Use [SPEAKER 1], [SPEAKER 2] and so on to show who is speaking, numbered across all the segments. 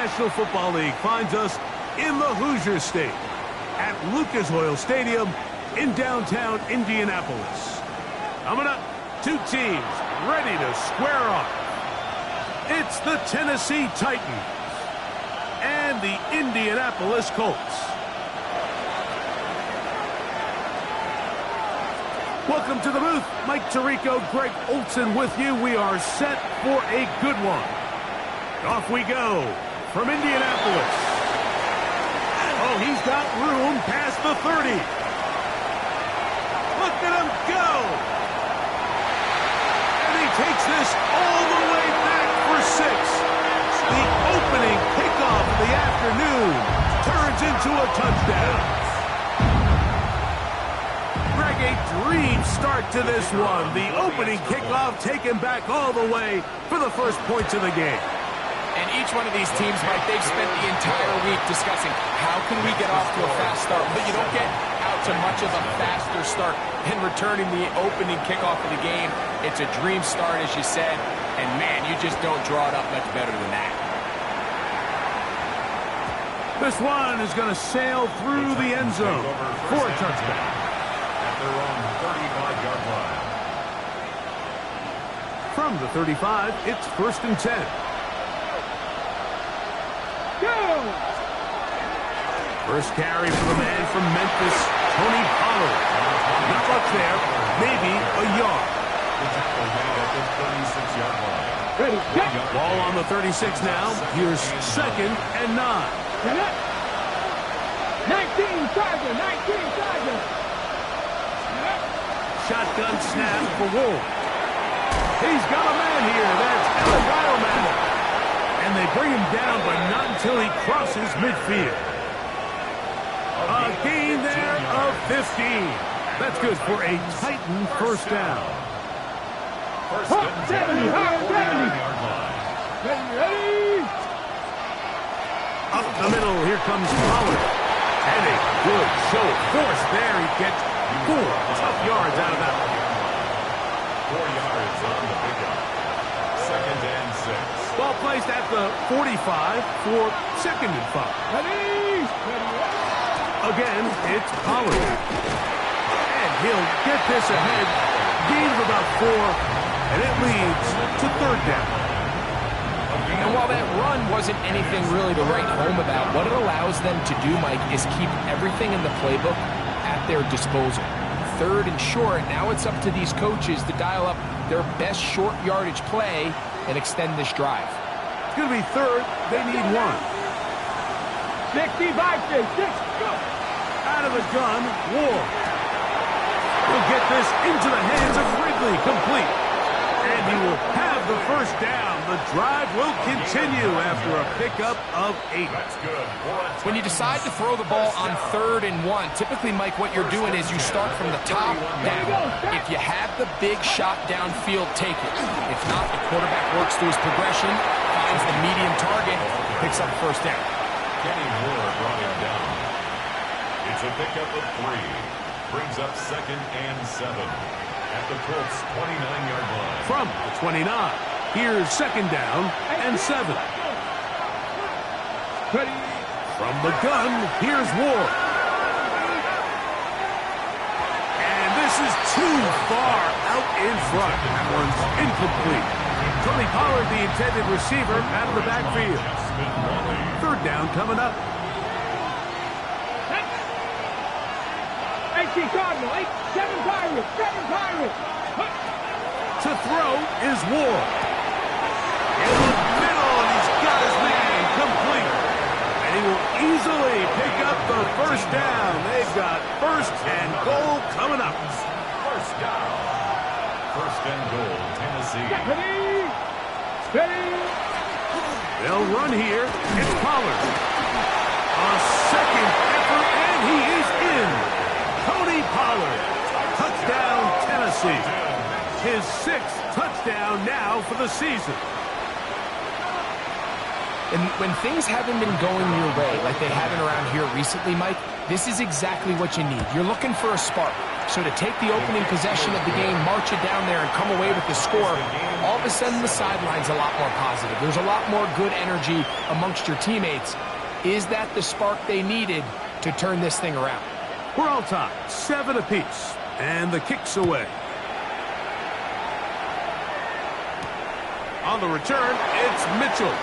[SPEAKER 1] National Football League finds us in the Hoosier State at Lucas Oil Stadium in downtown Indianapolis. Coming up, two teams ready to square off. It's the Tennessee Titans and the Indianapolis Colts. Welcome to the booth. Mike Tirico, Greg Olson with you. We are set for a good one. Off we go from Indianapolis. Oh, he's got room past the 30. Look at him go. And he takes this all the way back for 6. The opening kickoff of the afternoon turns into a touchdown. Greg, a dream start to this one. The opening kickoff taken back all the way for the first points of the game.
[SPEAKER 2] And each one of these teams, Mike, they've spent the entire week discussing how can we get off to a fast start. But you don't get out to much of a faster start than returning the opening kickoff of the game. It's a dream start, as you said. And, man, you just don't draw it up much better than that.
[SPEAKER 1] This one is going to sail through the end zone for a touchdown.
[SPEAKER 3] At their own 35-yard line.
[SPEAKER 1] From the 35, it's 1st and 10. Go! First carry for the man from Memphis, Tony Pollard. Not much there, maybe a yard.
[SPEAKER 3] The tackle made at the 36-yard line.
[SPEAKER 1] Ready, ball on the 36 now. Here's 2nd and 9.
[SPEAKER 4] 19 Tiger.
[SPEAKER 1] Shotgun snap for Wolf. He's got a man here. That's Alejandro man. And they bring him down, but not until he crosses midfield. A gain there of 15. That's good for a Titan first down.
[SPEAKER 3] First and 10 yard line.
[SPEAKER 4] Ready.
[SPEAKER 1] Up the middle, here comes Pollard. And a good show of force there. He gets 4 tough yards out of that one.
[SPEAKER 3] 4 yards on the pickup. 2nd and 6.
[SPEAKER 1] Ball placed at the 45 for 2nd and 5.
[SPEAKER 4] Ready.
[SPEAKER 1] Again, it's Pollard. And he'll get this ahead. Gain of about 4. And it leads to 3rd down.
[SPEAKER 2] And while that run wasn't anything really to write home about, what it allows them to do, Mike, is keep everything in the playbook at their disposal. 3rd and short, now it's up to these coaches to dial up their best short yardage play and extend this drive.
[SPEAKER 1] It's going to be 3rd. They need 1.
[SPEAKER 4] 65, 6, go.
[SPEAKER 1] Out of the gun, Ward. He'll get this into the hands of Ridley, complete. And he will have the first down. The drive will continue after a pickup of 8.
[SPEAKER 3] That's good.
[SPEAKER 2] When you decide to throw the ball on 3rd and 1, typically, Mike, what you're doing is you start from the top down. If you have the big shot downfield, take it. If not, the quarterback works through his progression, finds the medium target, picks up first down.
[SPEAKER 3] Kenny Moore brought him down. It's a pickup of 3. Brings up 2nd and 7. At the Colts 29-yard line.
[SPEAKER 1] From the 29, here's 2nd down and 7.
[SPEAKER 4] Ready.
[SPEAKER 1] From the gun, here's Ward. And this is too far out in front. That one's incomplete. Tony Pollard, the intended receiver, out of the backfield. 3rd down coming up.
[SPEAKER 4] 18 Cardinal, 7 Pirates.
[SPEAKER 1] To throw is Ward. In the middle, and he's got his man complete. And he will easily pick up the first down. They've got 1st and goal coming up.
[SPEAKER 3] First down. 1st and goal, Tennessee.
[SPEAKER 4] Ready.
[SPEAKER 1] They'll run here. It's Pollard. A 2nd effort, and he is in. Tony Pollard. Touchdown, Tennessee. His 6th touchdown now for the season.
[SPEAKER 2] And when things haven't been going your way like they haven't around here recently, Mike, This is exactly what you need. You're looking for a spark. So to take the opening possession of the game, march it down there, and come away with the score, all of a sudden the sideline's a lot more positive. There's a lot more good energy amongst your teammates. Is that the spark they needed to turn this thing around?
[SPEAKER 1] We're all tied, 7 apiece, and the kick's away. On the return, it's Mitchell.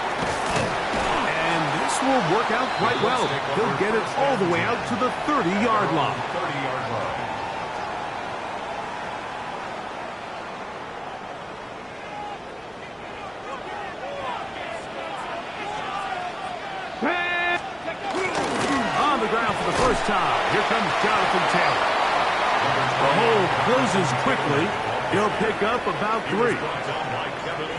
[SPEAKER 1] And this will work out quite well. He'll get it all the way out to the 30-yard line.
[SPEAKER 3] 30-yard line.
[SPEAKER 1] On the ground for the first time. Here comes Jonathan Taylor. The hole closes quickly. He'll pick up about 3.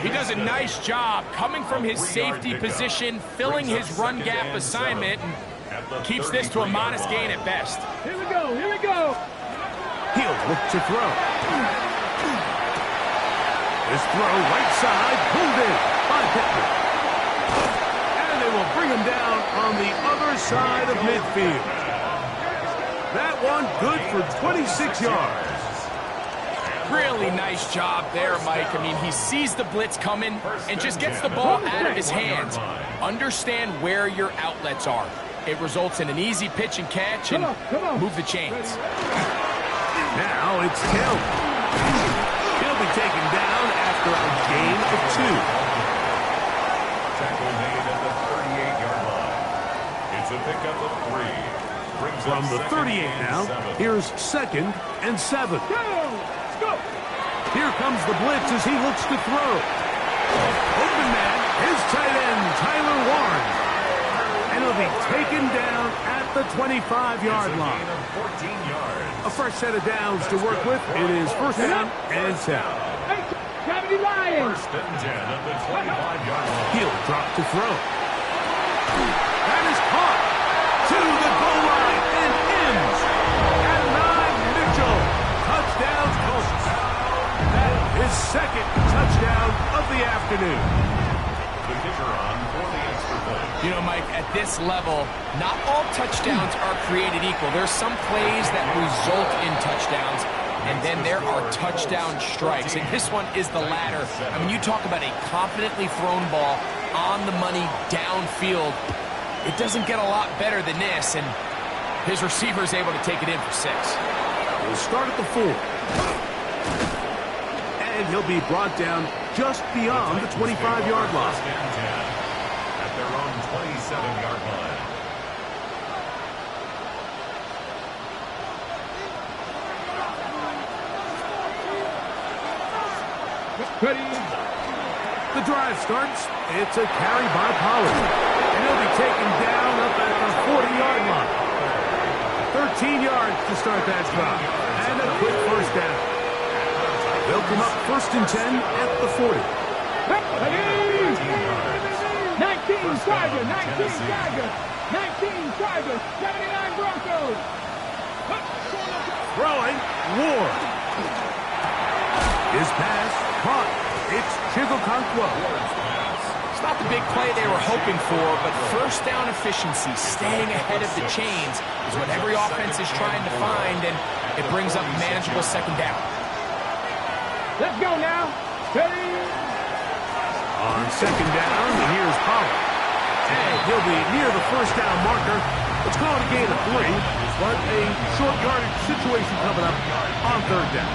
[SPEAKER 2] He does a nice job coming from his safety position, filling his run gap assignment, and keeps this to a modest gain at best.
[SPEAKER 4] Here we go, here we go.
[SPEAKER 1] He'll look to throw. This throw right side, pulled in by Pittman. And they will bring him down on the other side of midfield. That one good for 26 yards.
[SPEAKER 2] Really nice job there, Mike. I mean, he sees the blitz coming and just gets the ball out of his hands. Understand where your outlets are. It results in an easy pitch and catch and move the chains.
[SPEAKER 1] Now it's Taylor. He'll be taken down after a gain of 2.
[SPEAKER 3] Tackle made at the 38-yard line. It's a pickup of 3. Brings
[SPEAKER 1] From the 38 now, here's 2nd and 7.
[SPEAKER 4] Go.
[SPEAKER 1] Here comes the blitz as he looks to throw. Open man, his tight end, Tyler Warren. And he'll be taken down at the 25-yard line.
[SPEAKER 3] 14 yards.
[SPEAKER 1] A fresh set of downs to work with. It is 1st down and 10.
[SPEAKER 4] Hey, Gravity Lions.
[SPEAKER 3] 1st and 10 at the 25-yard line.
[SPEAKER 1] He'll drop to throw. That is caught to the goal line and ends. At 9, Mitchell. Touchdown, Colts. That is 2nd touchdown of the afternoon.
[SPEAKER 3] The kicker on for the extra point.
[SPEAKER 2] You know, Mike, at this level, not all touchdowns are created equal. There's some plays that result in touchdowns, and then there are touchdown strikes. And this one is the latter. I mean, you talk about a confidently thrown ball on the money downfield. It doesn't get a lot better than this, and his receiver is able to take it in for 6.
[SPEAKER 1] We'll start at the 4. And he'll be brought down just beyond the 25-yard line.
[SPEAKER 3] 1st and 10 at their own 27-yard line.
[SPEAKER 4] Ready.
[SPEAKER 1] The drive starts. It's a carry by Pollard. And he'll be taken down up at the 40-yard line. 13 yards to start that drive. And a quick 1st down. They'll come up 1st and 10 at the 40.
[SPEAKER 4] 19 Tigers, 19 Tigers, 19 Tigers, 79 Broncos.
[SPEAKER 1] Throwing, Ward. His pass caught. It's Chigokonkwo.
[SPEAKER 2] It's not the big play they were hoping for, but 1st down efficiency, staying ahead of the chains, is what every offense is trying to find, and it brings up manageable 2nd down.
[SPEAKER 4] Let's go now. Ready.
[SPEAKER 1] On 2nd down, here's Pollard. And he'll be near the 1st down marker. Let's call it a gain of 3, but a short yardage situation coming up on 3rd down.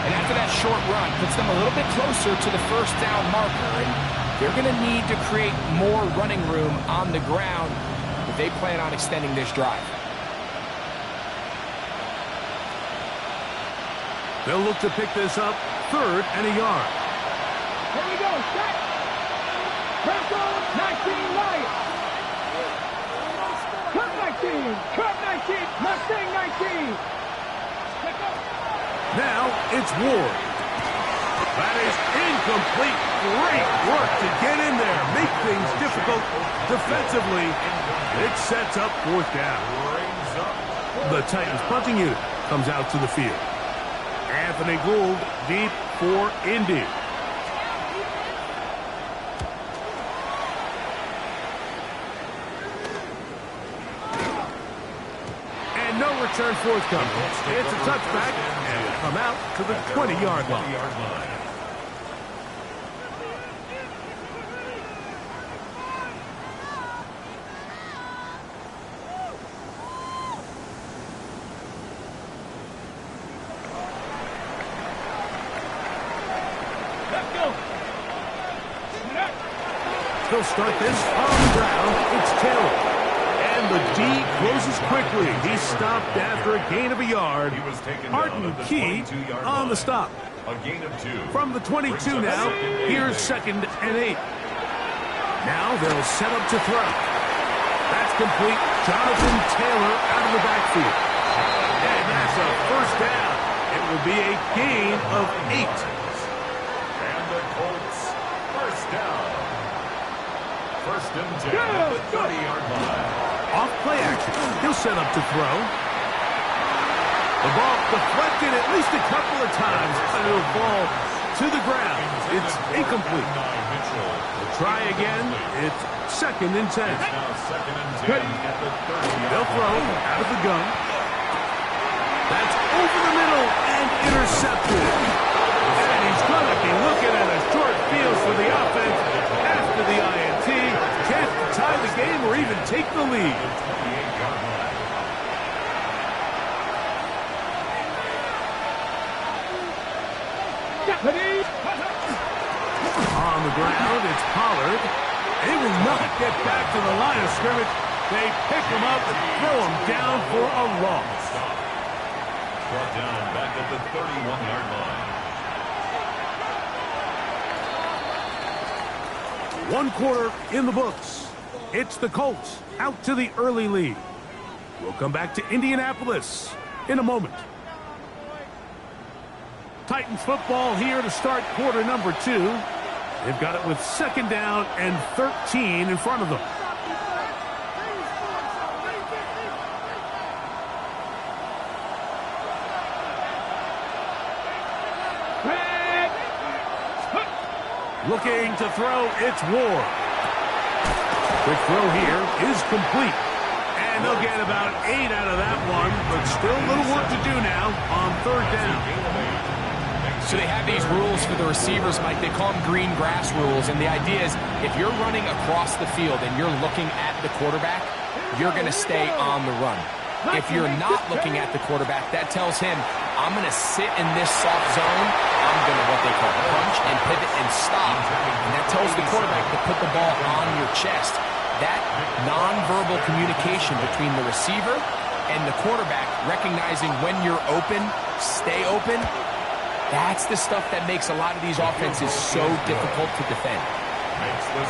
[SPEAKER 2] And after that short run, puts them a little bit closer to the 1st down marker, and they're going to need to create more running room on the ground if they plan on extending this drive.
[SPEAKER 1] They'll look to pick this up 3rd and a yard.
[SPEAKER 4] Here we go. Set. Broncos, 19 Lions. Cut 19. Cut 19. Mustang 19.
[SPEAKER 1] Now it's Ward. That is incomplete. Great work to get in there. Make things difficult defensively. It sets up 4th down. The Titans punting unit comes out to the field. Anthony Gould deep for Indy. return forthcoming. It's a touchback, and will come out to the 20-yard line. They'll start this on the ground. It's Taylor. And the D closes quickly. He's stopped after a gain of a yard. Harden Key on the stop.
[SPEAKER 3] A gain of 2.
[SPEAKER 1] From the 22 now, here's 2nd and 8. Now they'll set up to throw. That's complete. Jonathan Taylor out of the backfield. And that's a first down. It will be a gain of 8.
[SPEAKER 3] And the Colts, first down. First and 10 at the 30-yard line.
[SPEAKER 1] Off play action. He'll set up to throw. The ball deflected at least a couple of times, and it'll fall to the ground. It's incomplete. We'll try again. It's 2nd and 10.
[SPEAKER 3] It's now 2nd and 10 at the 30-yard
[SPEAKER 1] They'll throw out of the gun. That's over the middle and intercepted. And he's going to be looking at a short field for the offense after the INT. Chance to tie the game or even take the lead.
[SPEAKER 3] 28-yard line.
[SPEAKER 1] On the ground, it's Pollard. They will not get back to the line of scrimmage. They pick him up and throw him down for a loss.
[SPEAKER 3] Brought down back at the 31-yard line.
[SPEAKER 1] 1 quarter in the books. It's the Colts out to the early lead. We'll come back to Indianapolis in a moment. Titans football here to start quarter number 2. They've got it with 2nd down and 13 in front of them. Looking to throw, it's Ward. Quick throw here is complete. And they'll get about 8 out of that one, but still a little work to do now on 3rd down.
[SPEAKER 2] So they have these rules for the receivers, Mike. They call them green grass rules. And the idea is if you're running across the field and you're looking at the quarterback, you're going to stay on the run. If you're not looking at the quarterback, that tells him, I'm going to sit in this soft zone. I'm going to what they call punch and pivot and stop. And that tells the quarterback to put the ball on your chest. That nonverbal communication between the receiver and the quarterback, recognizing when you're open, stay open, that's the stuff that makes a lot of these offenses so difficult to defend.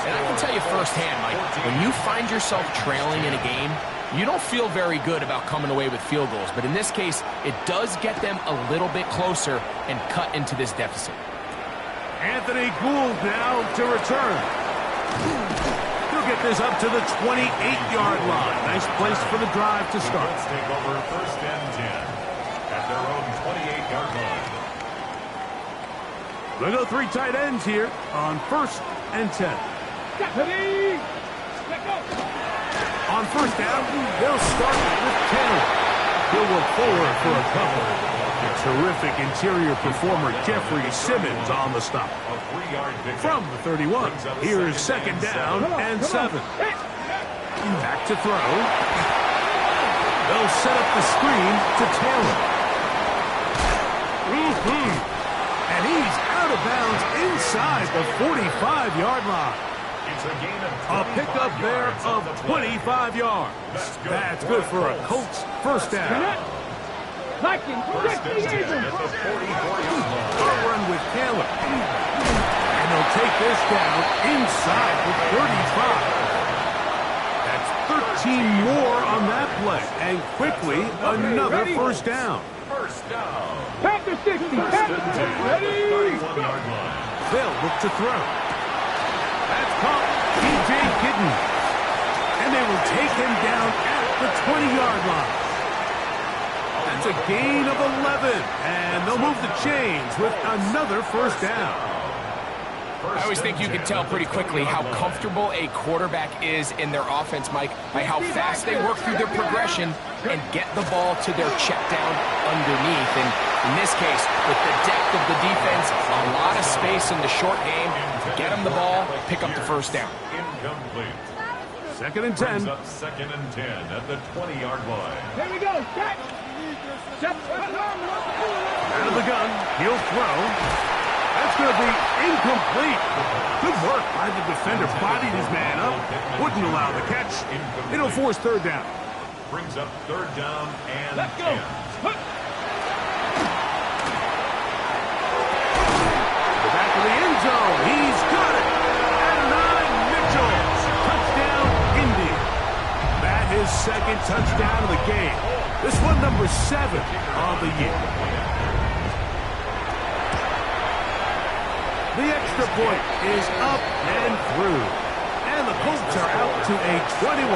[SPEAKER 2] And I can tell you firsthand, Mike, when you find yourself trailing in a game, you don't feel very good about coming away with field goals. But in this case, it does get them a little bit closer and cut into this deficit.
[SPEAKER 1] Anthony Gould now to return. He'll get this up to the 28-yard line. Nice place for the drive to start.
[SPEAKER 3] Let's take over 1st and 10 at their own 28-yard line.
[SPEAKER 1] We'll go 3 tight ends here on 1st and 10. On 1st down, they'll start with Taylor. He'll look forward for a couple. The terrific interior performer Jeffrey Simmons on the stop. From the 31, here's 2nd down and 7. Back to throw. They'll set up the screen to Taylor. And he's out of bounds inside the 45-yard line. A pickup there of 25 yards. That's good for a Colts first down.
[SPEAKER 3] First and 10 at the 44-yard
[SPEAKER 1] Run with Taylor. And they'll take this down inside the 35. That's 13 more on that play. And quickly, another first down.
[SPEAKER 3] First down.
[SPEAKER 4] Packer 60. Packer 60. Ready?
[SPEAKER 3] 31-yard line.
[SPEAKER 1] They'll look to throw. That's caught. T.J. Kitten. And they will take him down at the 20-yard line. That's a gain of 11. And they'll move the chains with another first down.
[SPEAKER 2] I always think you can tell pretty quickly how comfortable a quarterback is in their offense, Mike, by how fast they work through their progression and get the ball to their check down underneath. And in this case, with the depth of the defense, a lot of space in the short game, get them the ball, pick up the first down.
[SPEAKER 3] Incomplete.
[SPEAKER 1] Second and 10.
[SPEAKER 3] Brings up second and 10 at the 20-yard line.
[SPEAKER 4] Here we go. Set.
[SPEAKER 1] Out of the gun. He'll throw. That's going to be incomplete. Good work by the defender. Bodied his man up. Wouldn't allow the catch. It'll force third down.
[SPEAKER 3] Brings up third down and
[SPEAKER 4] Let's go.
[SPEAKER 3] 10.
[SPEAKER 1] The back of the end zone. He's got it. Adonai Mitchell. Touchdown, Indy. That his second touchdown of the game. This one number 7 of the year. The extra point is up and through. And the Colts are out to a 21-10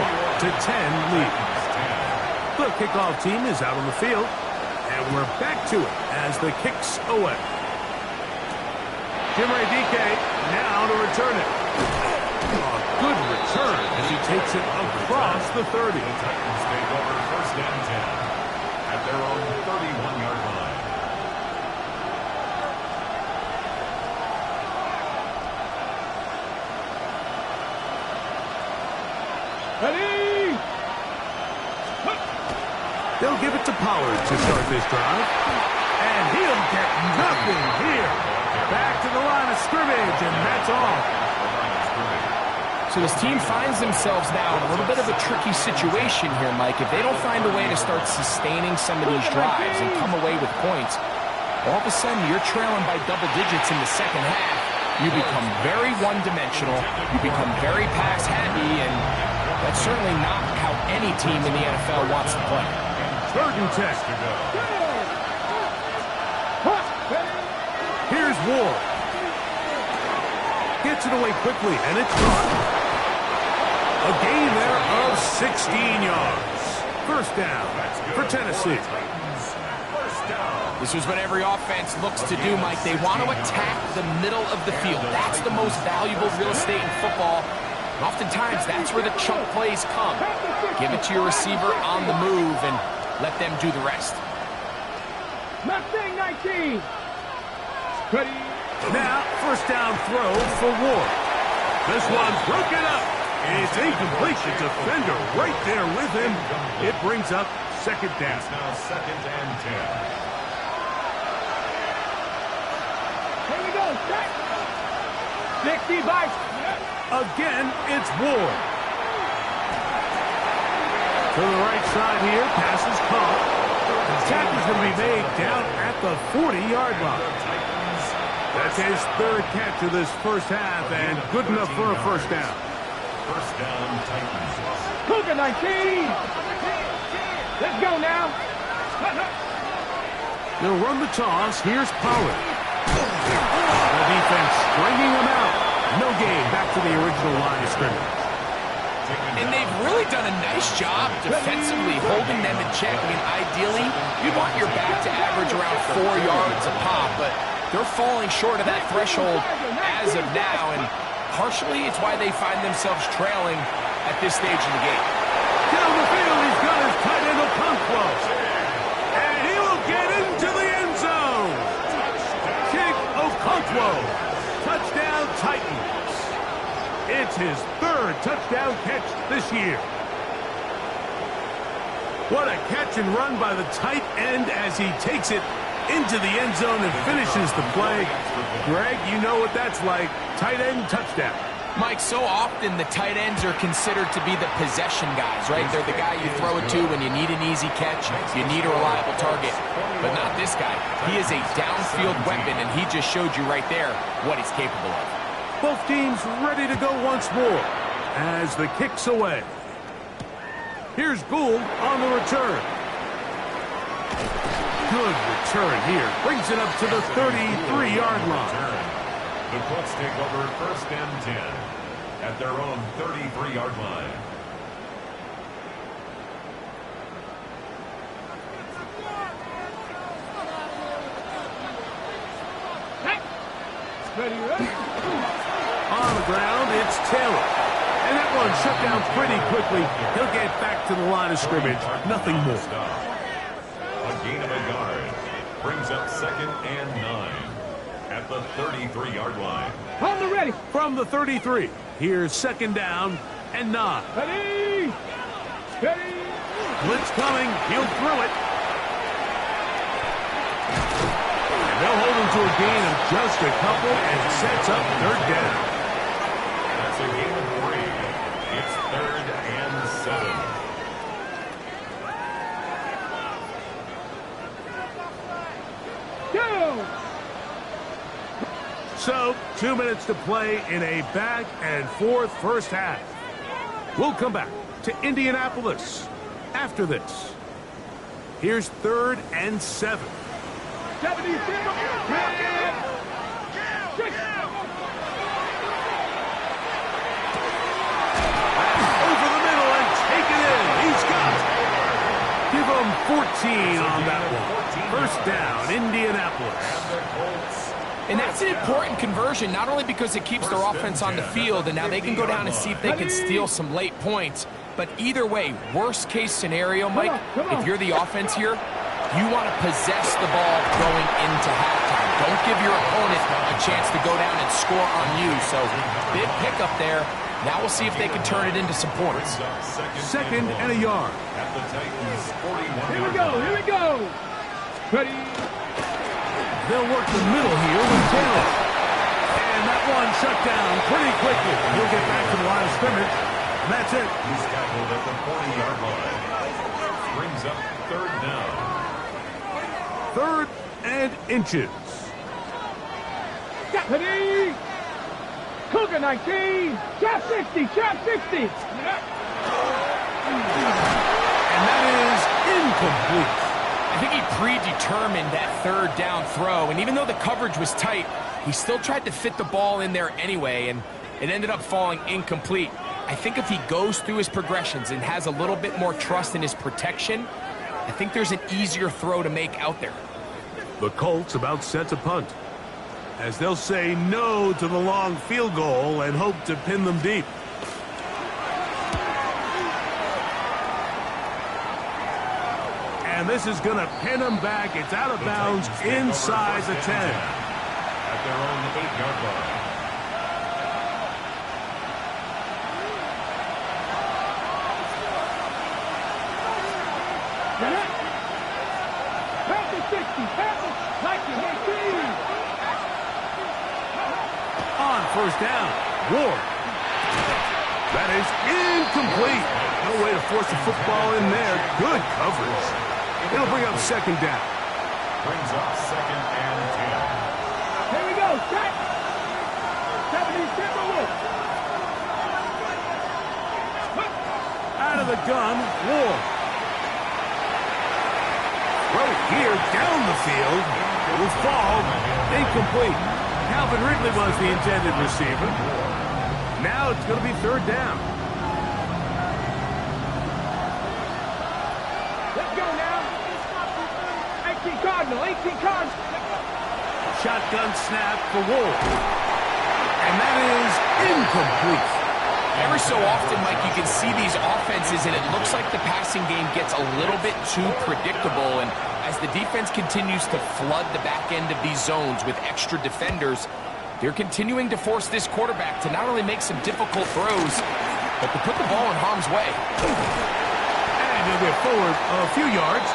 [SPEAKER 1] lead. The kickoff team is out on the field. And we're back to it as the kick's away. Jimmy DK now to return it. A good return as he takes it across the 30.
[SPEAKER 3] The Titans take over first and 10 at their own 31-yard line.
[SPEAKER 4] Ready?
[SPEAKER 1] They'll give it to Pollard to start this drive. And he'll get nothing here. Back to the line of scrimmage, and that's all.
[SPEAKER 2] So this team finds themselves now in a little bit of a tricky situation here, Mike. If they don't find a way to start sustaining some of these drives and come away with points, all of a sudden you're trailing by double digits in the second half. You become very one-dimensional. You become very pass-happy, and that's certainly not how any team in the NFL wants to play.
[SPEAKER 1] Third and 10. Here's Ward. Gets it away quickly, and it's gone. A gain there of 16 yards. First down for Tennessee.
[SPEAKER 2] This is what every offense looks to do, Mike. They want to attack the middle of the field. That's the most valuable real estate in football. And oftentimes, that's where the chunk plays come. Give it to your receiver on the move and let them do the rest.
[SPEAKER 4] Mustang 19. Ready?
[SPEAKER 1] Now, first down throw for Ward. This one's broken up. It's incomplete. The defender right there with him. It brings up second down.
[SPEAKER 3] It's now second and 10.
[SPEAKER 4] Here we go. Set. 60 by.
[SPEAKER 1] Again, it's Ward. To the right side here, pass is caught. The tackle's going to be made down at the 40-yard line. That's his third catch of this first half, and good enough for a first down.
[SPEAKER 3] First down, Titans.
[SPEAKER 4] Cougar 19. Let's go now.
[SPEAKER 1] They'll run the toss. Here's Pollard. The defense stringing him out. No gain. Back to the original line of scrimmage.
[SPEAKER 2] And they've really done a nice job defensively holding them in check. I mean, ideally, you want your back to average around 4 yards a pop, but they're falling short of that threshold as of now, and partially it's why they find themselves trailing at this stage in the game.
[SPEAKER 1] Down the field, he's got his tight end Okonkwo. And he will get into the end zone. Kick Okonkwo. Touchdown Titans. It's his third touchdown catch this year. What a catch and run by the tight end as he takes it into the end zone and finishes the play. Greg, you know what that's like. Tight end touchdown.
[SPEAKER 2] Mike, so often the tight ends are considered to be the possession guys, right? They're the guy you throw it to when you need an easy catch, you need a reliable target. But not this guy. He is a downfield weapon, and he just showed you right there what he's capable of.
[SPEAKER 1] Both teams ready to go once more as the kick's away. Here's Gould on the return. Good return here. Brings it up to the 33-yard line.
[SPEAKER 3] The Colts take over first and 10 at their own 33-yard line.
[SPEAKER 4] Ready, ready.
[SPEAKER 1] the ground. It's Taylor. And that one shut down pretty quickly. He'll get back to the line of scrimmage. Nothing more.
[SPEAKER 3] A gain of a yard brings up 2nd and 9 at the 33-yard line.
[SPEAKER 4] On the ready.
[SPEAKER 1] From the 33, here's 2nd down and 9.
[SPEAKER 4] Ready. Ready.
[SPEAKER 1] Blitz coming. He'll throw it. And they'll hold him to a gain of just a couple and sets up 3rd down.
[SPEAKER 3] That's a gain of 3. It's 3rd and 7.
[SPEAKER 4] Go.
[SPEAKER 1] So, 2 minutes to play in a back and forth first half. We'll come back to Indianapolis after this. Here's 3rd and 7.
[SPEAKER 4] 70.
[SPEAKER 1] Over the middle and take it in. He's got it. Give him 14 on that one. First down, Indianapolis.
[SPEAKER 2] And that's an important conversion, not only because it keeps their offense on the field, and now they can go down and see if they can steal some late points. But either way, worst case scenario, Mike, if you're the offense here, you want to possess the ball going into halftime. Don't give your opponent a chance to go down and score on you. So big pickup there. Now we'll see if they can turn it into some points.
[SPEAKER 1] 2nd and a yard.
[SPEAKER 3] At the Titans' 41.
[SPEAKER 4] Here we go. Here we go. Ready.
[SPEAKER 1] They'll work the middle here with Taylor. And that one shut down pretty quickly. He'll get back to the line of scrimmage. And that's it.
[SPEAKER 3] He's tackled at the 40-yard line. Brings up 3rd down.
[SPEAKER 1] 3rd and inches.
[SPEAKER 4] Ready. Cougar 19. Trap 60. Trap 60.
[SPEAKER 1] And that is incomplete.
[SPEAKER 2] I think he predetermined that 3rd down throw, and even though the coverage was tight, he still tried to fit the ball in there anyway, and it ended up falling incomplete. I think if he goes through his progressions and has a little bit more trust in his protection, I think there's an easier throw to make out there.
[SPEAKER 1] The Colts about set to punt, as they'll say no to the long field goal and hope to pin them deep. And this is going to pin them back. It's out of bounds inside the 10.
[SPEAKER 3] At their own 8-yard line.
[SPEAKER 4] Pass it 60. Pass it. Like you hit team.
[SPEAKER 1] On 1st down, Ward. That is incomplete. No way to force the football in there. Good coverage. It'll bring up 2nd down.
[SPEAKER 3] Brings up 2nd and 10.
[SPEAKER 4] Here we go. Set. 70 Timberwolves.
[SPEAKER 1] Out of the gun, Ward. Right here, down the field. Will fall. Incomplete. Calvin Ridley was the intended receiver. Now it's going to be 3rd down.
[SPEAKER 4] Let's go now. 18 Cardinal. 18 Cardinal.
[SPEAKER 1] Shotgun snap for Ward. And that is incomplete.
[SPEAKER 2] Every so often, Mike, you can see these offenses, and it looks like the passing game gets a little bit too predictable. And as the defense continues to flood the back end of these zones with extra defenders, they're continuing to force this quarterback to not only make some difficult throws, but to put the ball in harm's way.
[SPEAKER 1] And he'll get forward a few yards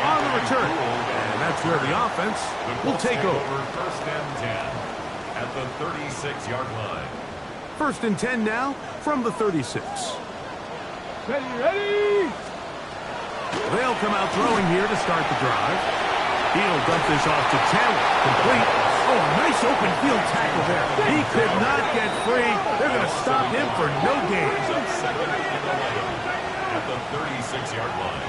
[SPEAKER 1] on the return. And that's where the offense will take over.
[SPEAKER 3] 1st and 10 at the 36-yard line.
[SPEAKER 1] 1st and 10 now from the 36.
[SPEAKER 4] Ready, ready.
[SPEAKER 1] They'll come out throwing here to start the drive. He'll dump this off to Taylor. Complete. Oh, nice open field tackle there. He could not get free. They're going to stop him for no gain.
[SPEAKER 3] At the 36-yard line.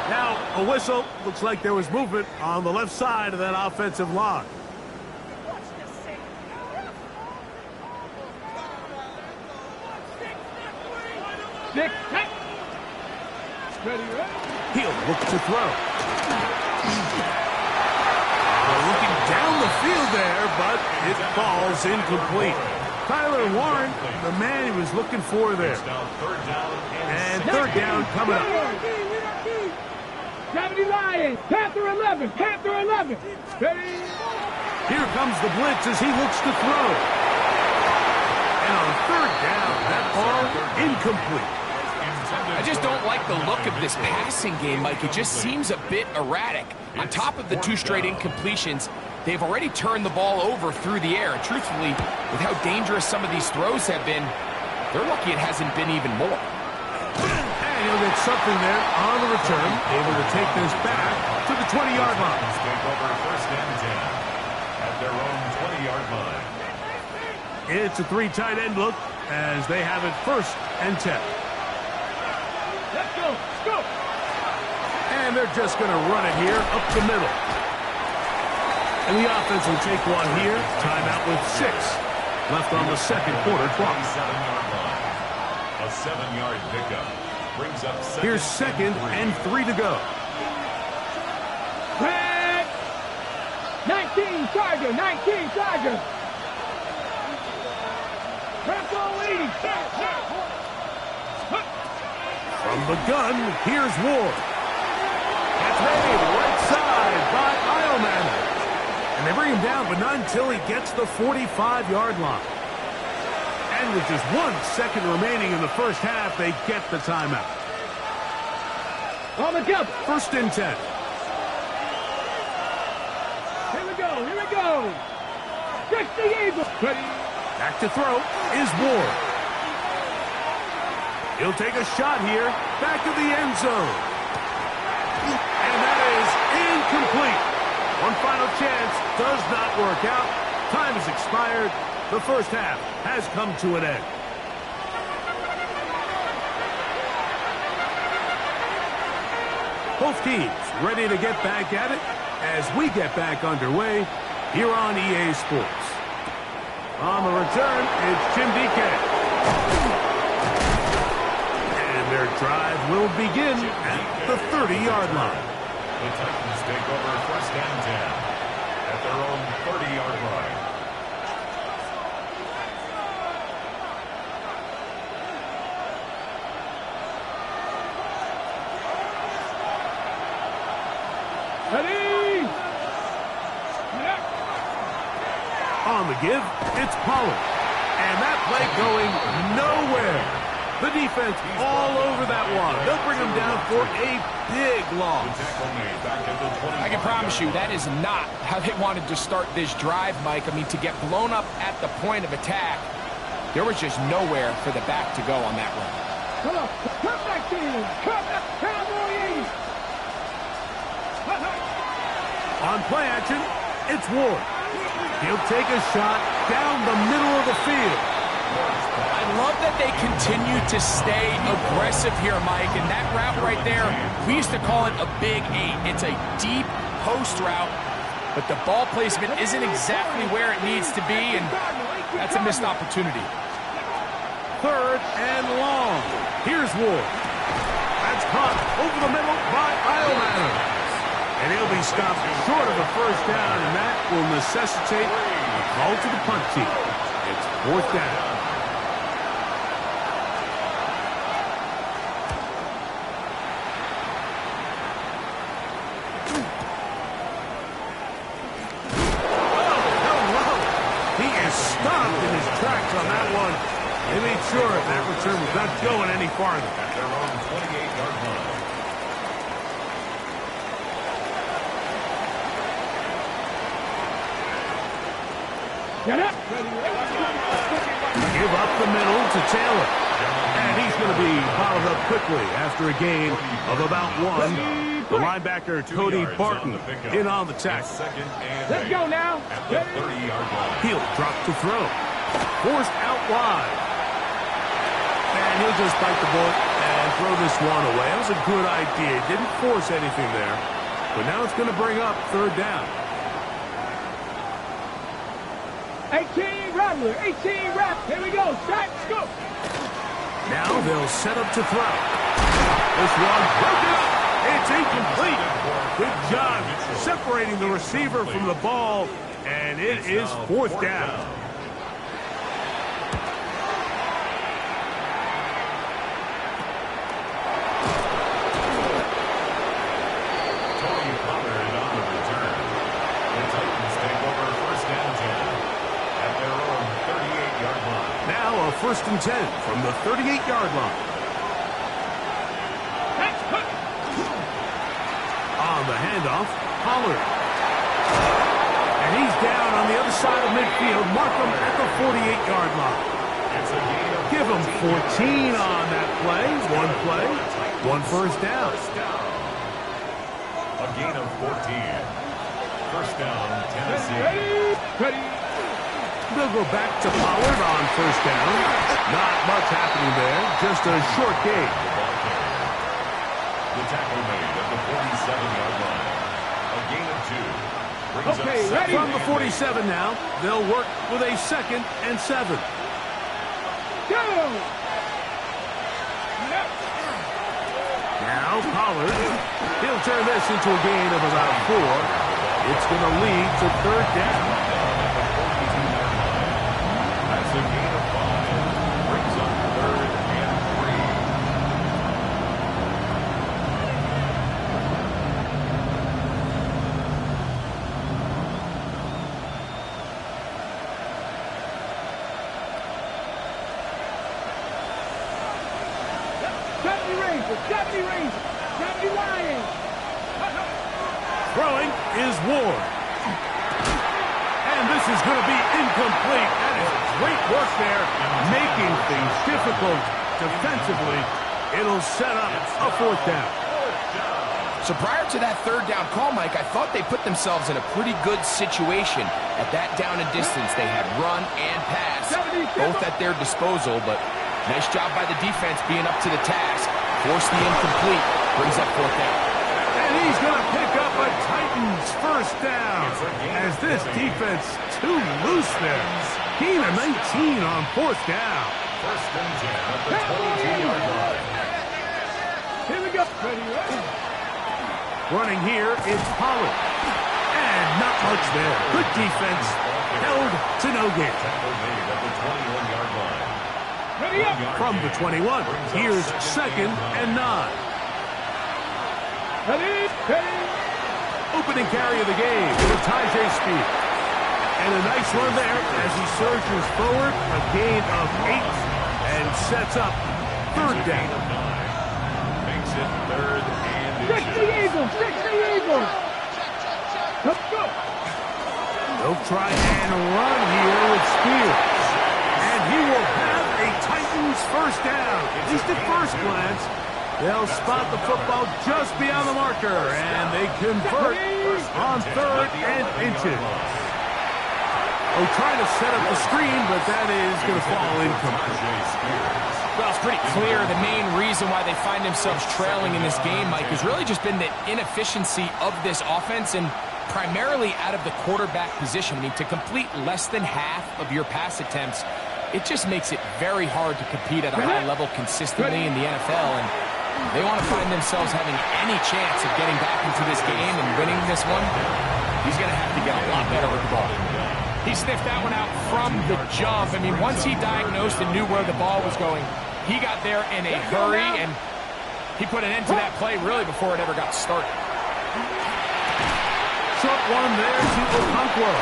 [SPEAKER 1] Now, a whistle. Looks like there was movement on the left side of that offensive line.
[SPEAKER 4] Six. Ready, ready.
[SPEAKER 1] He'll look to throw. Looking down the field there, but it falls incomplete. Tyler Warren, the man he was looking for there.
[SPEAKER 3] It's now third down
[SPEAKER 1] And third down coming up.
[SPEAKER 4] Gravity Lions, Panther 11, Panther 11. Ready?
[SPEAKER 1] Here comes the blitz as he looks to throw. And on third down, that ball incomplete.
[SPEAKER 2] I just don't like the look of this passing game, Mike. It just seems a bit erratic. On top of the 2 straight incompletions, they've already turned the ball over through the air. And truthfully, with how dangerous some of these throws have been, they're lucky it hasn't been even more.
[SPEAKER 1] And he'll get something there on the return, able to take this back to the 20-yard line.
[SPEAKER 3] take over first and 10 at their own 20-yard line.
[SPEAKER 1] It's a 3 tight end look as they have it first and 10.
[SPEAKER 4] Let's go, let's go.
[SPEAKER 1] And they're just going to run it here up the middle. And the offense will take one here. Timeout with 6 left on the second quarter clock.
[SPEAKER 3] 7-yard line. A 7-yard pickup brings up second.
[SPEAKER 1] Here's second and 3 to go.
[SPEAKER 4] Red. 19 Charger, 19 Charger. Purple 80.
[SPEAKER 1] From the gun, here's Ward. That's made right side by Eilman. And they bring him down, but not until he gets the 45-yard line. And with just 1 second remaining in the first half, they get the timeout.
[SPEAKER 4] On the jump.
[SPEAKER 1] First and 10.
[SPEAKER 4] Here we go, here we go. 60 Eagles. Ready.
[SPEAKER 1] Back to throw is Ward. He'll take a shot here. Back to the end zone. And that is incomplete. One final chance does not work out. Time has expired. The first half has come to an end. Both teams ready to get back at it as we get back underway here on EA Sports. On the return, it's Jim DK. And their drive will begin at the 30-yard line.
[SPEAKER 3] The Titans take over first and 10 at their own 30-yard line.
[SPEAKER 4] Ready.
[SPEAKER 1] On the give, it's Pollard. And that play going nowhere. The defense all over that one. They'll bring him down for a big loss.
[SPEAKER 2] I can promise you that is not how they wanted to start this drive, Mike. I mean, to get blown up at the point of attack, there was just nowhere for the back to go on that run.
[SPEAKER 4] Come on, come back team. Come back, Cowboys.
[SPEAKER 1] On play action, it's Ward. He'll take a shot down the middle of the field.
[SPEAKER 2] I love that they continue to stay aggressive here, Mike. And that route right there, we used to call it a big 8. It's a deep post route, but the ball placement isn't exactly where it needs to be, and that's a missed opportunity.
[SPEAKER 1] Third and long. Here's Ward. That's caught over the middle by Eilman. And he'll be stopped short of the first down, and that will necessitate a call to the punt team. It's fourth down. Stopped in his tracks on that one. They made sure that return was not going any farther.
[SPEAKER 3] At their own 28-yard line.
[SPEAKER 4] Get up.
[SPEAKER 1] Give up the middle to Taylor. And he's going to be bottled up quickly after a gain of about 1. The linebacker, Cody Barton, in on the tackle.
[SPEAKER 4] Let's go now.
[SPEAKER 3] At the 30-yard line.
[SPEAKER 1] He'll drop to throw. Forced out wide. And he'll just bite the bullet and throw this one away. That was a good idea. Didn't force anything there. But now it's going to bring up third down.
[SPEAKER 4] 18 Rattler, 18 Rattler. Here we go. Start, scoop.
[SPEAKER 1] Now they'll set up to throw. This one broken up. It's incomplete. Good job separating the receiver from the ball, and it is fourth down. first and 10 from the 38-yard line. On the handoff, Pollard. And he's down on the other side of midfield. Mark him at the 48-yard line. Give him 14 on that play. One first down.
[SPEAKER 3] A gain of 14. First down, Tennessee.
[SPEAKER 4] Ready.
[SPEAKER 1] They'll go back to Pollard on first down. Not much happening there. Just a short gain.
[SPEAKER 3] The tackle made at the 47-yard line. A gain of 2.
[SPEAKER 4] Okay, ready.
[SPEAKER 1] From the 47 now, they'll work with a 2nd and 7.
[SPEAKER 4] Go!
[SPEAKER 1] Now Pollard, he'll turn this into a gain of about 4. It's going to lead to 3rd down.
[SPEAKER 3] That's a gain of 5. Brings up 3rd and
[SPEAKER 4] 70 Rangers, 70 Lions.
[SPEAKER 1] Throwing is Ward. And this is going to be incomplete. That is great work there, making things difficult defensively. It'll set up a 4th down.
[SPEAKER 2] So prior to that 3rd down call, Mike, I thought they put themselves in a pretty good situation at that down and distance. They had run and pass, both at their disposal, but nice job by the defense being up to the task. Force the incomplete, brings up 4th down.
[SPEAKER 1] And he's going to pick up a Titans first down as this defense too loose there. Gain of 19 on 4th down.
[SPEAKER 3] First and 10 at the 22-yard line.
[SPEAKER 4] Here we go. Ready.
[SPEAKER 1] Running here, it's Pollard. And not much there. Good defense. Held to no gain.
[SPEAKER 3] Tackle made at the 21-yard line.
[SPEAKER 4] Ready up.
[SPEAKER 1] From the 21, here's 2nd and 9.
[SPEAKER 4] Ready.
[SPEAKER 1] Opening carry of the game for Tajay Speed. And a nice run there as he surges forward. A gain of 8 and sets up 3rd down.
[SPEAKER 3] Makes it 3rd and
[SPEAKER 4] 6 the Eagles. Let's go.
[SPEAKER 1] They'll try and run here with Spears. And he will have a Titans first down. At least at first glance, they'll spot the football just beyond the marker. And they convert on 3rd and inches. Oh, trying to set up the screen, but that is going to fall incomplete.
[SPEAKER 2] Well, it's pretty clear the main reason why they find themselves trailing in this game, Mike, has really just been the inefficiency of this offense and primarily out of the quarterback position. I mean, to complete less than half of your pass attempts, it just makes it very hard to compete at a high level consistently in the NFL. And they want to find themselves having any chance of getting back into this game and winning this one. He's going to have to get a lot better with the ball. He sniffed that one out from the jump. I mean, once he diagnosed and knew where the ball was going, he got there in a hurry, and he put an end to that play really before it ever got started.
[SPEAKER 1] Short one there to Okonkwo.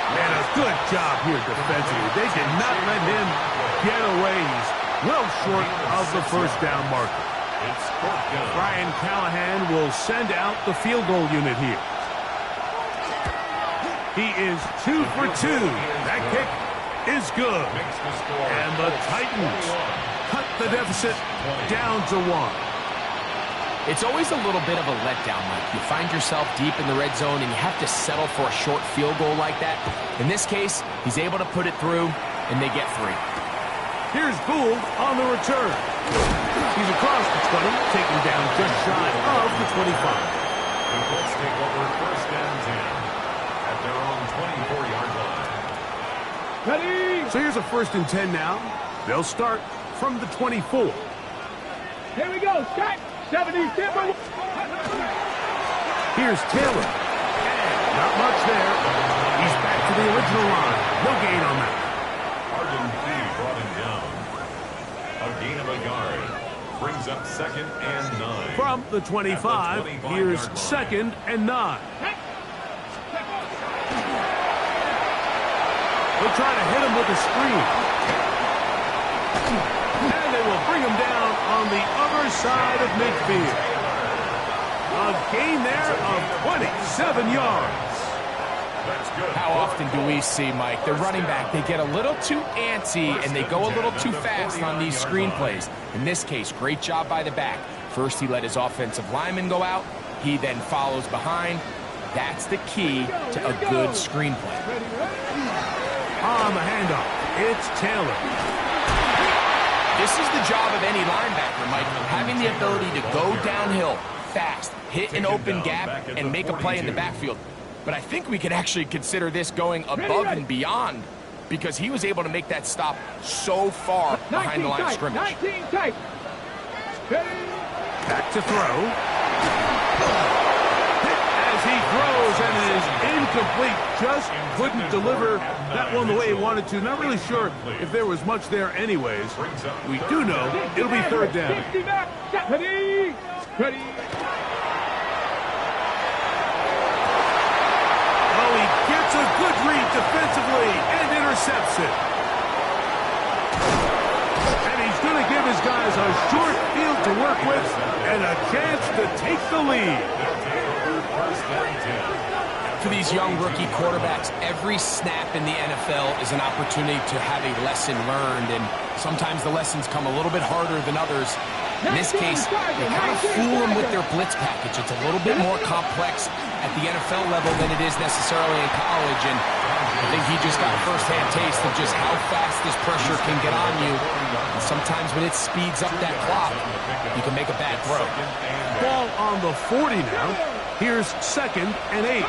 [SPEAKER 1] And a good job here defensively. They did not let him get away. He's well short of the first down marker.
[SPEAKER 3] It's 4th down.
[SPEAKER 1] Brian Callahan will send out the field goal unit here. He is 2 for 2. That kick is good. And the Titans cut the deficit down to 1.
[SPEAKER 2] It's always a little bit of a letdown, Mike. You find yourself deep in the red zone and you have to settle for a short field goal like that. In this case, he's able to put it through, and they get 3.
[SPEAKER 1] Here's Gould on the return. He's across the 20, taken down just shy of the 25.
[SPEAKER 3] The Colts take over first and 10 at their own 24-yard line.
[SPEAKER 4] Ready.
[SPEAKER 1] So here's a 1st and 10 now. They'll start from the 24.
[SPEAKER 4] Here we go. Scott. 70 Timber.
[SPEAKER 1] Here's Taylor. Not much there. He's back to the original line. No gain on that.
[SPEAKER 3] Arden Key brought him down. A gain of a yard. Brings up 2nd and 9.
[SPEAKER 1] From the 25, here's 2nd and 9. They'll try to hit him with a screen. And they will bring him down on the other side of midfield. A gain there of 27 yards.
[SPEAKER 2] How often do we see, Mike, the running back, they get a little too antsy and they go a little too fast on these screen plays. In this case, great job by the back. First, he let his offensive lineman go out. He then follows behind. That's the key to a good screenplay.
[SPEAKER 1] On the handoff, it's Taylor.
[SPEAKER 2] This is the job of any linebacker, Mike, having the ability to go downhill fast, hit an open gap, and make a play in the backfield. But I think we could actually consider this going above and beyond because he was able to make that stop so far behind the line of scrimmage.
[SPEAKER 4] 19 tight.
[SPEAKER 1] Back to throw. Hit as he throws, and it is incomplete. Just couldn't deliver that one the way he wanted to. Not really sure if there was much there anyways. We do know it'll be third down.
[SPEAKER 4] Ready. Ready.
[SPEAKER 1] Oh, he gets a good read defensively and intercepts it. And he's going to give his guys a short field to work with and a chance to take the lead.
[SPEAKER 2] For these young rookie quarterbacks, every snap in the NFL is an opportunity to have a lesson learned, and sometimes the lessons come a little bit harder than others. In this case, they kind of fool them with their blitz package. It's a little bit more complex at the NFL level than it is necessarily in college, and I think he just got a first-hand taste of just how fast this pressure can get on you. And sometimes when it speeds up that clock, you can make a bad throw.
[SPEAKER 1] Ball on the 40 now. Here's 2nd and 8.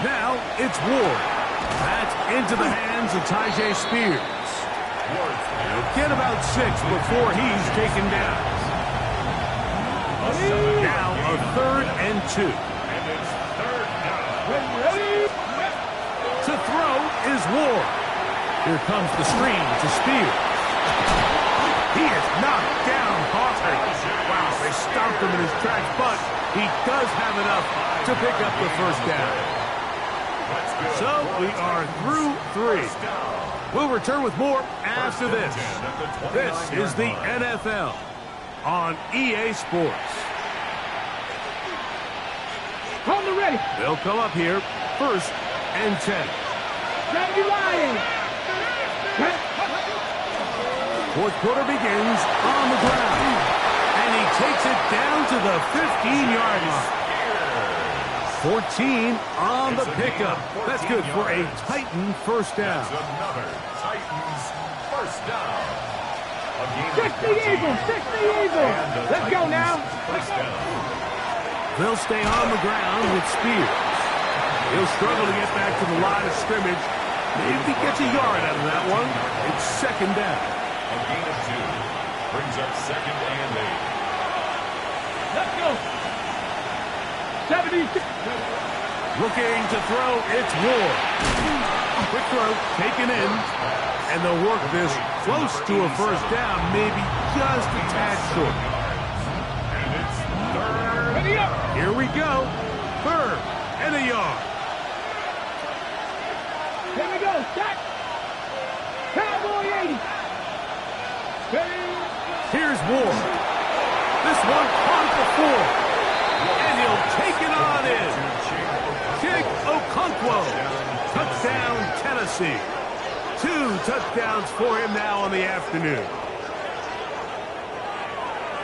[SPEAKER 1] Now it's Ward. That's into the hands of Tyjae Spears. He'll get about 6 before he's taken down. Now a 3rd and 2. To throw is Ward. Here comes the screen to Spears. He is knocked down hard. Wow, they stomped him in his tracks, but he does have enough to pick up the first down. So we are through 3. We'll return with more after this. This is the NFL on EA Sports.
[SPEAKER 4] On the ready.
[SPEAKER 1] They'll come up here, 1st and 10.
[SPEAKER 4] Ready, Lion.
[SPEAKER 1] 4th quarter begins on the ground. And he takes it down to the 15-yard line. 14 on the pickup. That's good for a Titan first down.
[SPEAKER 3] Another Titans first down.
[SPEAKER 4] 60 Eagles, 60 Eagles. Let's go now.
[SPEAKER 3] First down.
[SPEAKER 1] They'll stay on the ground with Spears. He'll struggle to get back to the line of scrimmage. Maybe he gets a yard out of that one. It's 2nd down.
[SPEAKER 3] A gain of 2 brings up 2nd and 8.
[SPEAKER 4] Let's go. 76.
[SPEAKER 1] Looking to throw, it's Ward. Quick throw, taken in. And they'll work this close to a first down, maybe just a tad short.
[SPEAKER 3] And it's 3rd.
[SPEAKER 4] Ready up.
[SPEAKER 1] Here we go. 3rd and a yard.
[SPEAKER 4] Here we go. Set. Cowboy 80. Ready.
[SPEAKER 1] Here's Ward. This one on the 4. And he'll take it on in. Chig Okonkwo. Touchdown, Tennessee. 2 touchdowns for him now on the afternoon.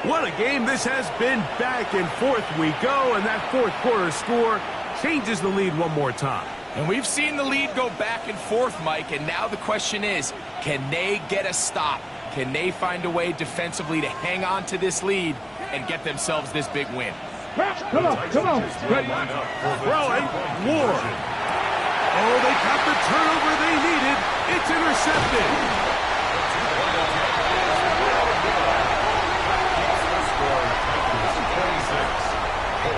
[SPEAKER 1] What a game this has been. Back and forth we go, and that 4th quarter score changes the lead one more time.
[SPEAKER 2] And we've seen the lead go back and forth, Mike, and now the question is, can they get a stop? Can they find a way defensively to hang on to this lead and get themselves this big win?
[SPEAKER 4] Come on, come on. Ready.
[SPEAKER 1] Throwing, Ward. Oh, they got the turnover they needed. It's intercepted.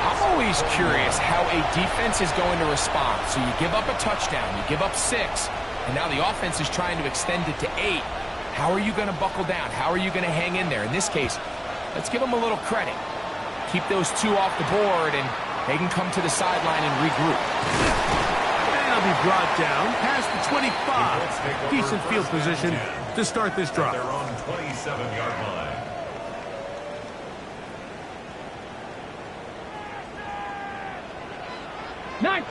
[SPEAKER 2] I'm always curious how a defense is going to respond. So you give up a touchdown, you give up 6, and now the offense is trying to extend it to 8. How are you going to buckle down? How are you going to hang in there? In this case, let's give them a little credit. Keep those 2 off the board, and they can come to the sideline and regroup.
[SPEAKER 1] They'll be brought down past the 25. Decent field position to start this drive.
[SPEAKER 3] They're on 27-yard line.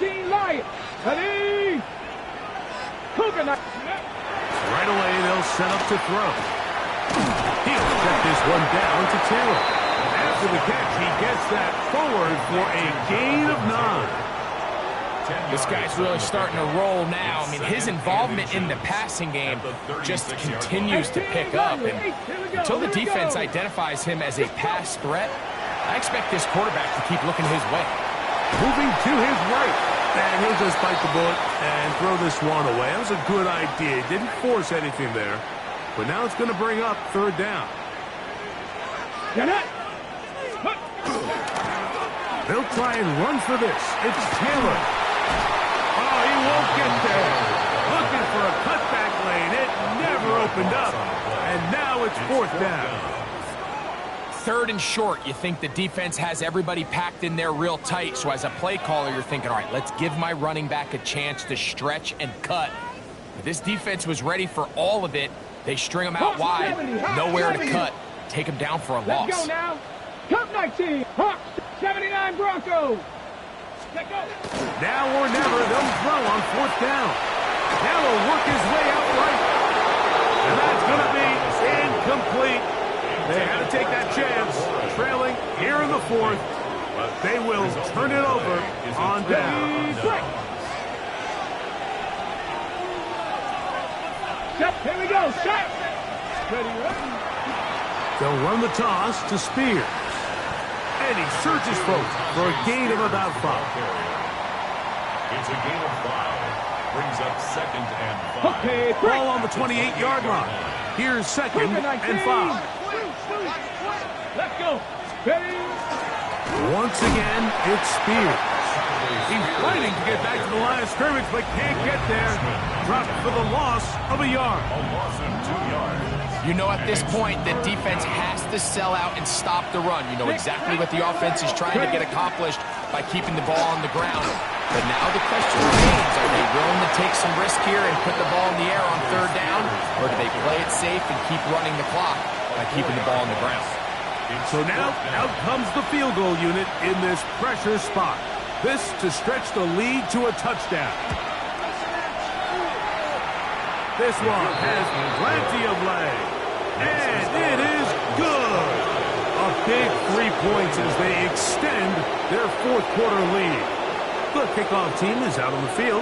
[SPEAKER 4] Lions. Ready. Coconut.
[SPEAKER 1] Right away, they'll set up to throw. He'll check this one down to Taylor. After the catch, he gets that forward for a gain of 9.
[SPEAKER 2] This guy's really starting to roll now. I mean, his involvement in the passing game just continues to pick up. And until the defense identifies him as a pass threat, I expect this quarterback to keep looking his way.
[SPEAKER 1] Moving to his right. And he'll just bite the bullet and throw this one away. That was a good idea. He didn't force anything there. But now it's going to bring up 3rd down. They'll try and run for this. It's Taylor. Oh, he won't get there. Looking for a cutback lane. It never opened up. And now it's 4th down.
[SPEAKER 2] 3rd and short. You think the defense has everybody packed in there real tight. So as a play caller, you're thinking, all right, let's give my running back a chance to stretch and cut. But this defense was ready for all of it. They string them out wide. Nowhere to cut. Take them down for a loss.
[SPEAKER 4] Let's go now. Cup 19. Hawks 79 Broncos. Let's go.
[SPEAKER 1] Now or never, they'll throw on 4th down. Now he'll work his way out right. And that's going to be incomplete. They had to take that chance, trailing here in the 4th, but they will turn it over on down.
[SPEAKER 4] Here we go, set. Ready.
[SPEAKER 1] They'll run the toss to Spears. And he searches folks for a gain of about 5.
[SPEAKER 3] It's a gain of 5. Brings up 2nd and 5.
[SPEAKER 4] Okay,
[SPEAKER 1] ball on the 28-yard line. Here's 2nd and 5.
[SPEAKER 4] Let's go. Ready.
[SPEAKER 1] Once again, it's Spears. He's fighting to get back to the line of scrimmage, but can't get there. Dropped for the loss of a yard.
[SPEAKER 3] A loss of 2 yards.
[SPEAKER 2] You know at this point the defense has to sell out and stop the run. You know exactly what the offense is trying to get accomplished by keeping the ball on the ground. But now the question remains, are they willing to take some risk here and put the ball in the air on 3rd down? Or do they play it safe and keep running the clock by keeping the ball on the ground?
[SPEAKER 1] So now, out comes the field goal unit in this pressure spot. This to stretch the lead to a touchdown. This one has plenty of leg. And it is good. A big 3 points as they extend their 4th quarter lead. The kickoff team is out on the field.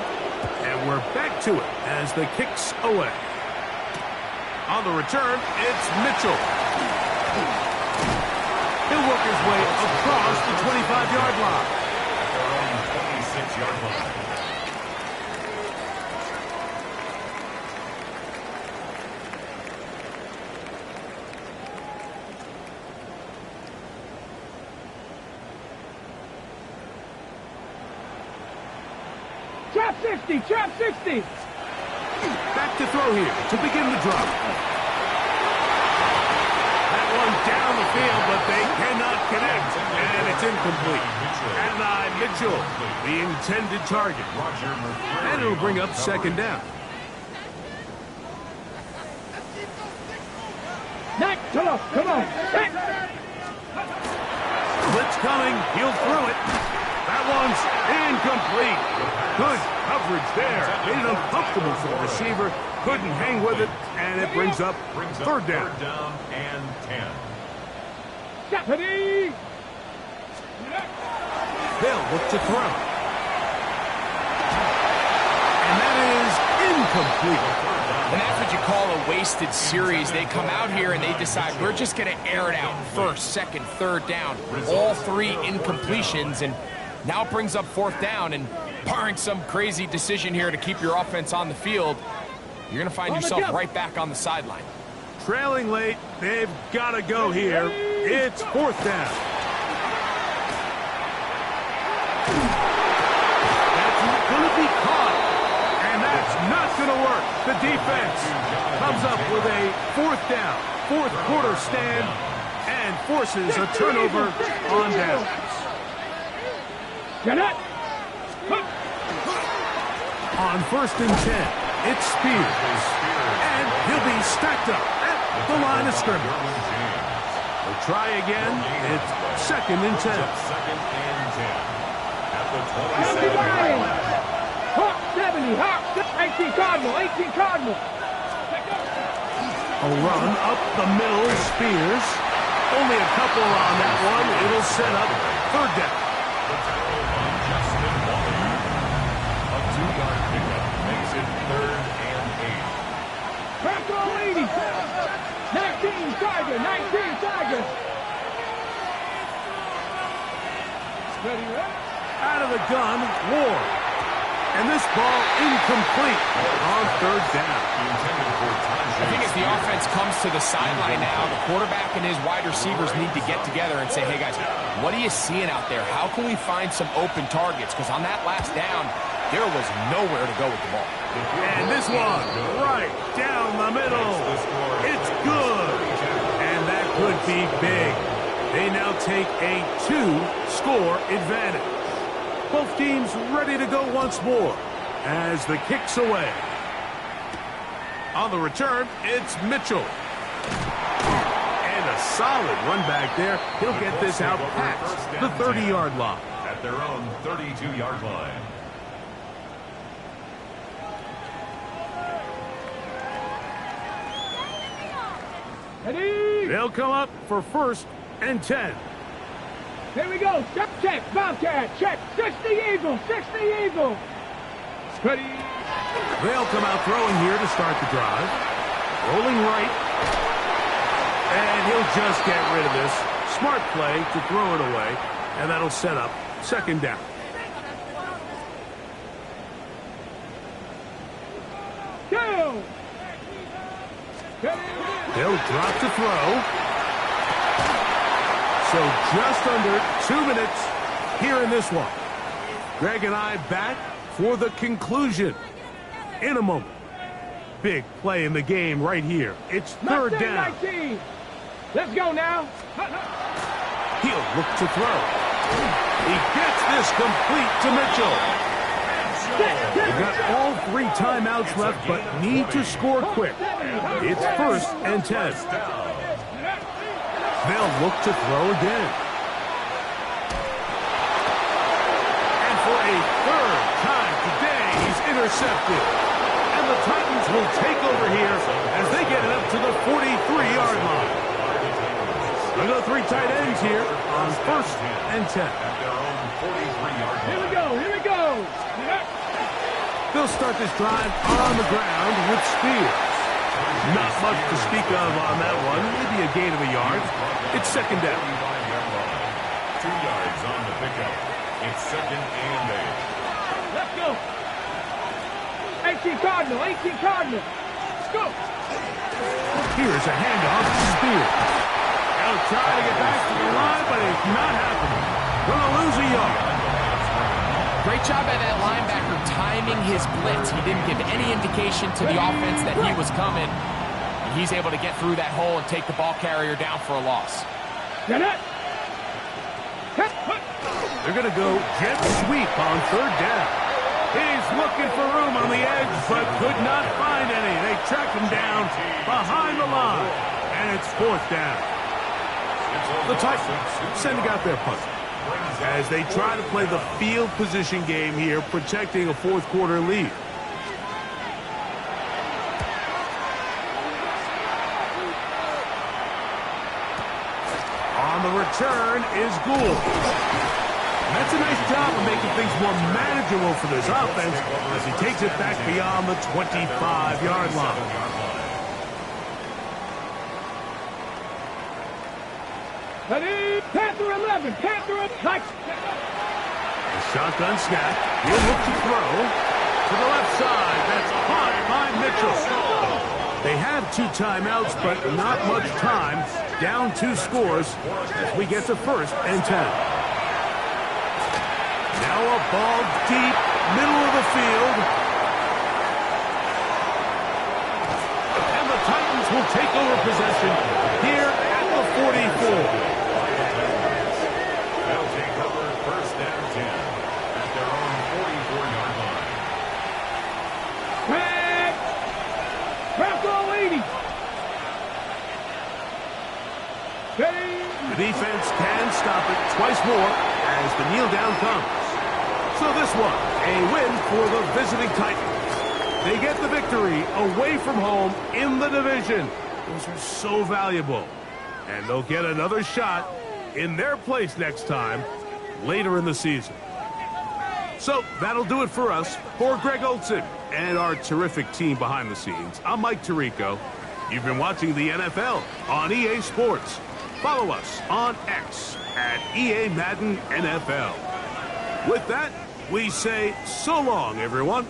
[SPEAKER 1] And we're back to it as the kick's away. On the return, it's Mitchell. He'll work his way across the 25-yard line.
[SPEAKER 3] They're on the 26-yard line.
[SPEAKER 4] Trap 60, trap 60.
[SPEAKER 1] Back to throw here to begin the drive. Down the field, but they cannot connect, and it's incomplete. Adonai Mitchell, the intended target. And it'll bring up 2nd down.
[SPEAKER 4] Come on, come on.
[SPEAKER 1] Blitz coming, he'll throw it. That one's incomplete. Good coverage there. Made it uncomfortable for the receiver. Couldn't hang with it, and it brings up 3rd down.
[SPEAKER 3] 3rd down and 10.
[SPEAKER 4] Ready.
[SPEAKER 1] They'll look to throw. And that is incomplete.
[SPEAKER 2] And that's what you call a wasted series. They come out here and they decide we're just going to air it out. 1st, 2nd, 3rd down. All 3 incompletions. And now it brings up 4th down. And barring some crazy decision here to keep your offense on the field, you're going to find yourself right back on the sideline.
[SPEAKER 1] Trailing late, they've got to go here. It's 4th down. That's going to be caught, and that's not going to work. The defense comes up with a 4th down, 4th quarter stand, and forces a turnover on downs. On 1st and 10, it's Spears. And he'll will be stacked up at the line of scrimmage. We'll try again. It's 2nd and 10.
[SPEAKER 3] 2nd and 10. At the
[SPEAKER 4] 70
[SPEAKER 3] 27-yard line.
[SPEAKER 4] Hawk 70. Hawk 18 Cardinal. 18 Cardinal.
[SPEAKER 1] A run up the middle, Spears. Only a couple on that one. It'll set up 3rd down.
[SPEAKER 3] The tackle on Justin Waller. A 2-yard pickup makes it 3rd and 8.
[SPEAKER 4] Bronco 80. 19 Tiger. 19 Tiger. Ready, ready?
[SPEAKER 1] Out of the gun, Ward. And this ball incomplete on 3rd down.
[SPEAKER 2] I think as the offense comes to the sideline now, the quarterback and his wide receivers need to get together and say, hey, guys, what are you seeing out there? How can we find some open targets? Because on that last down, there was nowhere to go with the ball.
[SPEAKER 1] And this one, right down the middle. It's good. And that could be big. They now take a 2-score advantage. Both teams ready to go once more as the kick's away. On the return, it's Mitchell. And a solid run back there. He'll get this out past the 30-yard line.
[SPEAKER 3] At their own 32-yard line.
[SPEAKER 4] Ready?
[SPEAKER 1] They'll come up for 1st and 10.
[SPEAKER 4] Here we go. Check. Bobcat. Check. 60 Eagle. 60 Eagle. Ready?
[SPEAKER 1] They'll come out throwing here to start the drive. Rolling right. And he'll just get rid of this. Smart play to throw it away. And that'll set up 2nd down.
[SPEAKER 4] Go.
[SPEAKER 1] They'll drop to throw. So just under 2 minutes here in this one. Greg and I back for the conclusion in a moment. Big play in the game right here. It's 3rd down.
[SPEAKER 4] 19. Let's go now.
[SPEAKER 1] He'll look to throw. He gets this complete to Mitchell. They've got all 3 timeouts left, but need to score quick. It's 1st and 10. They'll look to throw again. And for a 3rd time today, he's intercepted. And the Titans will take over here as they get it up to the 43-yard line. They'll go 3 tight ends here on 1st and 10.
[SPEAKER 3] At their own 43-yard line.
[SPEAKER 4] Here we go. Here we go.
[SPEAKER 1] They'll start this drive on the ground with Spears. Not much to speak of on that one. Maybe a gain of a yard. It's 2nd down.
[SPEAKER 3] 2 yards on the pickup. It's 2nd and 8.
[SPEAKER 4] Let's go. 18 Cardinal. 18 Cardinal. Let's go.
[SPEAKER 1] Here's a handoff to Spears. They'll try to get back to the line, but it's not happening. Gonna lose a yard.
[SPEAKER 2] Great job by that linebacker timing his blitz. He didn't give any indication to the offense that he was coming. And he's able to get through that hole and take the ball carrier down for a loss.
[SPEAKER 4] Get it.
[SPEAKER 1] They're going to go jet sweep on 3rd down. He's looking for room on the edge, but could not find any. They track him down behind the line, and it's 4th down. The Titans sending out their punt as they try to play the field position game here, protecting a 4th quarter lead. On the return is Gould. That's a nice job of making things more manageable for this offense as he takes it back beyond the 25-yard line.
[SPEAKER 4] Ready? Panther 11. Panther 11.
[SPEAKER 1] A shotgun snap. He'll look to throw to the left side. That's caught by Mitchell. They have 2 timeouts, but not much time. Down 2 scores as we get to 1st and 10. Now a ball deep, middle of the field. And the Titans will take over possession here at the 44.
[SPEAKER 3] They'll take over 1st and 10 at their own 44-yard line.
[SPEAKER 4] Bronco 80.
[SPEAKER 1] defense can stop it twice more as the kneel down comes. So this one, a win for the visiting Titans. They get the victory away from home in the division. Those are so valuable. And they'll get another shot in their place next time later in the season. So that'll do it for us. For Greg Olson and our terrific team behind the scenes, I'm Mike Tirico. You've been watching the NFL on EA Sports. Follow us on X at EA Madden NFL. With that, we say so long, everyone.